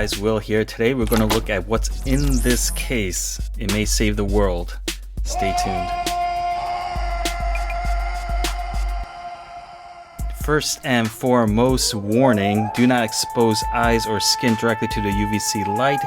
guys, Will here. Today we're going to look at what's in this case. It may save the world. Stay tuned. First and foremost, warning, do not expose eyes or skin directly to the UVC light.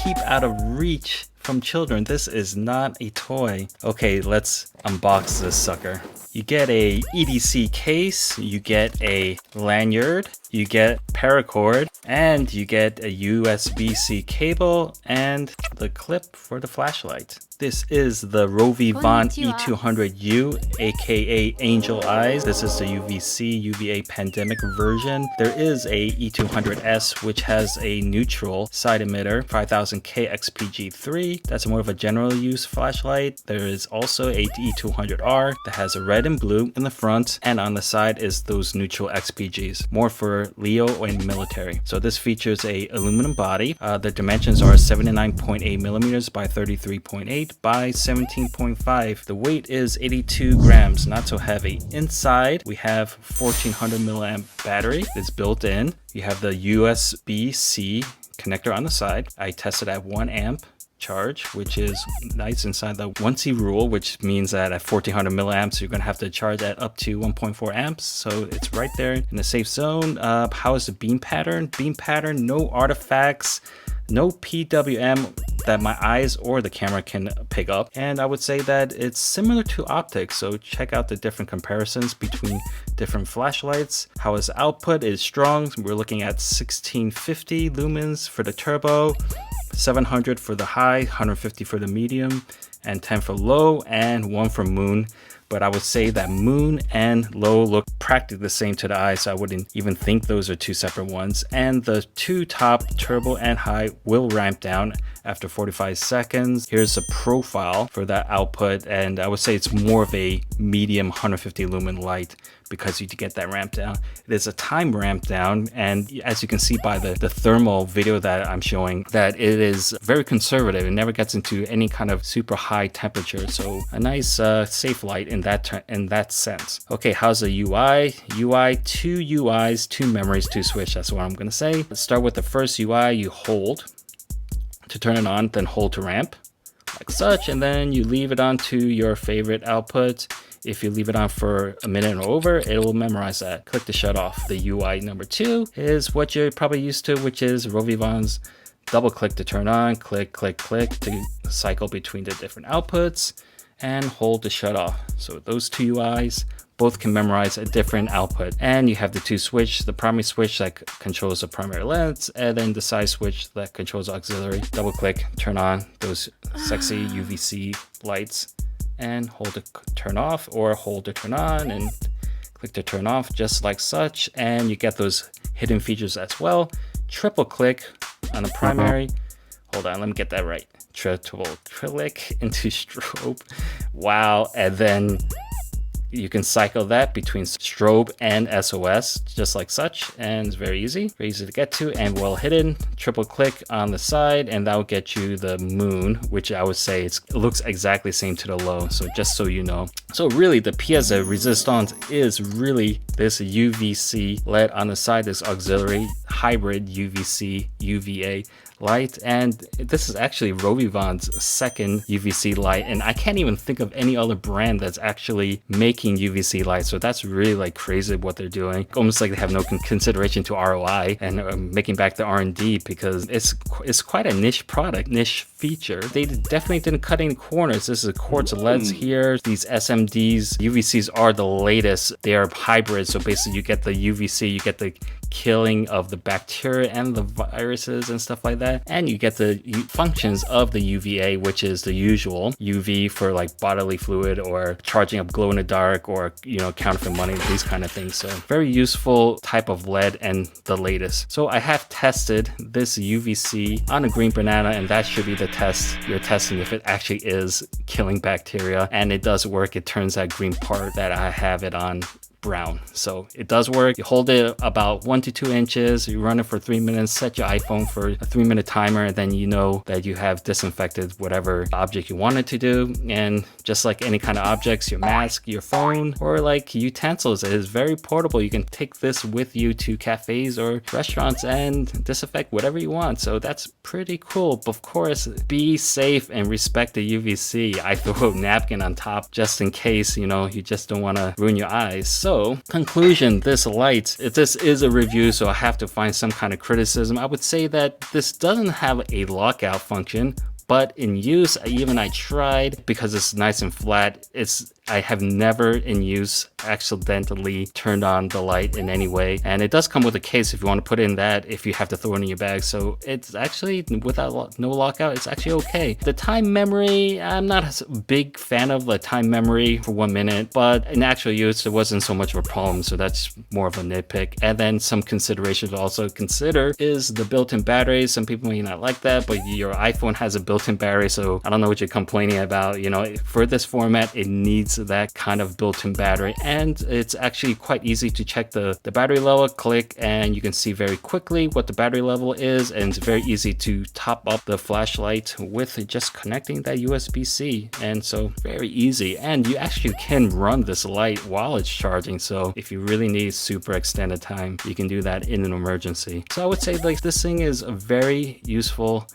Keep out of reach from children. This is not a toy. Okay, let's unbox this sucker. You get a EDC case, you get a lanyard, you get paracord, and you get a USB-C cable and the clip for the flashlight. This is the RovyVon E200u, aka Angel Eyes. This is the UVC UVA pandemic version. There is a E200s which has a neutral side emitter, 5000K XPG3. That's more of a general use flashlight. There is also a E200R that has a red and blue in the front, and on the side is those neutral XPGs, more for Leo and military. So this features a aluminum body. The dimensions are 79.8 millimeters by 33.8 by 17.5. The weight is 82 grams, not so heavy. Inside we have 1400 milliamp battery that's built in. You have the USB-C connector on the side. I tested at 1 amp charge, which is nice inside the 1C rule, which means that at 1400 milliamps you're going to have to charge at up to 1.4 amps, so it's right there in the safe zone. How is the beam pattern? Beam pattern, no artifacts, no PWM that my eyes or the camera can pick up, and I would say that it's similar to optics, so check out the different comparisons between different flashlights. How is the output? Is strong. We're looking at 1650 lumens for the turbo, 700 for the high, 150 for the medium, and 10 for low, and 1 for moon. But I would say that moon and low look practically the same to the eye, so I wouldn't even think those are two separate ones. And the two top, turbo and high, will ramp down after 45 seconds. Here's a profile for that output, and I would say it's more of a medium 150 lumen light because you get that ramp down. It is a time ramp down, and as you can see by the thermal video that I'm showing, that it is very conservative. It never gets into any kind of super high temperature, so a nice safe light in that sense. Okay, how's the UI? UI, 2 UIs, 2 memories, 2 switch. That's what I'm gonna say. Let's start with the first UI. You hold to turn it on, then hold to ramp, like such, and then you leave it on to your favorite output. If you leave it on for a minute or over, it will memorize that. Click to shut off. The UI number 2 is what you're probably used to, which is RovyVon's double click to turn on, click, click, click to cycle between the different outputs, and hold to shut off. So those 2 UIs both can memorize a different output. And you have the 2 switch, the primary switch that controls the primary lens, and then the side switch that controls auxiliary. Double click, turn on those sexy UVC lights, and hold to turn off, or hold to turn on and click to turn off, just like such. And you get those hidden features as well. Triple click on the primary. Hold on, let me get that right. Triple click into strobe. Wow. And then you can cycle that between strobe and SOS, just like such, and it's very easy to get to and well hidden. Triple click on the side, and that will get you the moon, which I would say it looks exactly the same to the low, so just so you know. So really, the pièce de résistance is really this UVC LED on the side, this auxiliary hybrid UVC UVA light, and this is actually RovyVon's second UVC light, and I can't even think of any other brand that's actually making UVC lights, so that's really like crazy what they're doing. Almost like they have no consideration to ROI and making back the R&D, because it's quite a niche product, niche feature. They definitely didn't cut any corners. This is quartz LEDs here. These SMDs, UVCs are the latest. They are hybrid, so basically you get the UVC, you get the killing of the bacteria and the viruses and stuff like that, and you get the functions of the UVA, which is the usual UV for like bodily fluid or charging up glow in the dark, or counterfeit money, these kind of things. So very useful type of LED and the latest. So I have tested this UVC on a green banana, and that should be the test you're testing if it actually is killing bacteria, and it does work. It turns that green part that I have it on brown. So it does work. You hold it about 1 to 2 inches, you run it for 3 minutes, set your iPhone for a 3-minute timer, and then you know that you have disinfected whatever object you wanted to do, and just like any kind of objects, your mask, your phone, or like utensils. It is very portable. You can take this with you to cafes or restaurants and disinfect whatever you want. So that's pretty cool. But of course, be safe and respect the UVC. I throw a napkin on top just in case, you know, you just don't want to ruin your eyes. So conclusion, this light, this is a review, so I have to find some kind of criticism. I would say that this doesn't have a lockout function, but in use, I tried, because it's nice and flat. I have never in use accidentally turned on the light in any way. And it does come with a case if you want to put in that, if you have to throw it in your bag. So it's actually, without no lockout, it's actually okay. The time memory, I'm not a big fan of the time memory for 1 minute, but in actual use, it wasn't so much of a problem. So that's more of a nitpick. And then some considerations to also consider is the built-in battery. Some people may not like that, but your iPhone has a built-in battery. So I don't know what you're complaining about. You know, for this format, it needs that kind of built-in battery, and it's actually quite easy to check the battery level. Click and you can see very quickly what the battery level is, and it's very easy to top up the flashlight with just connecting that USB-C. And so very easy, and you actually can run this light while it's charging. So if you really need super extended time, you can do that in an emergency. So I would say like this thing is a very useful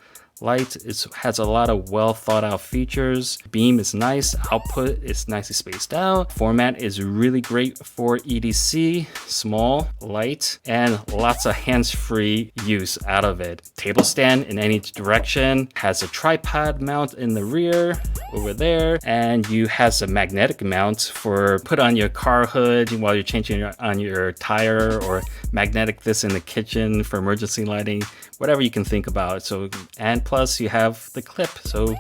light. It has a lot of well thought out features. Beam is nice, output is nicely spaced out, format is really great for EDC, small, light, and lots of hands-free use out of it. Table stand in any direction, has a tripod mount in the rear over there, and you has a magnetic mount for put on your car hood while you're changing on your tire, or magnetic this in the kitchen for emergency lighting, whatever you can think about. So, and plus you have the clip, so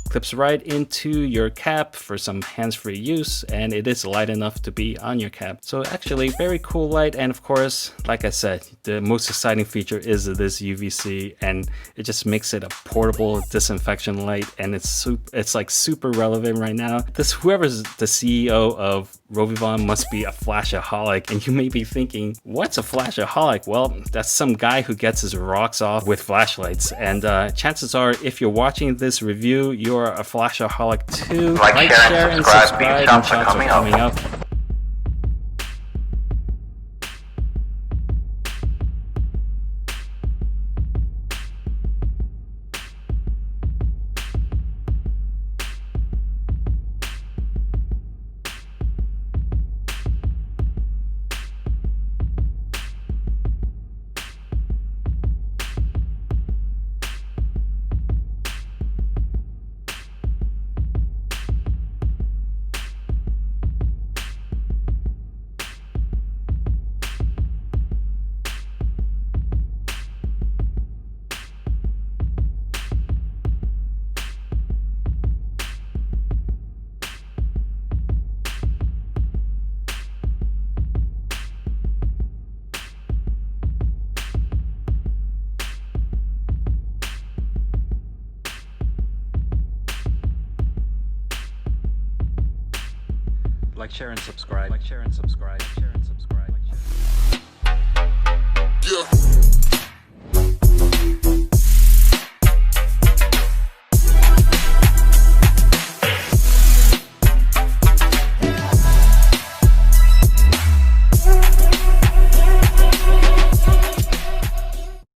clips right into your cap for some hands-free use, and it is light enough to be on your cap. So actually very cool light. And of course, like I said, the most exciting feature is this UVC, and it just makes it a portable disinfection light, and it's like super relevant right now. Whoever's the CEO of RovyVon must be a flashaholic, and you may be thinking, what's a flashaholic? Well, that's some guy who gets his rocks off with flashlights, and chances are, if you're watching this review, you're a flashaholic too. Like, share, and subscribe, and shots are coming up. Like, share, and subscribe. Like, share, and subscribe. Like, share, and subscribe. Like, share. Yeah.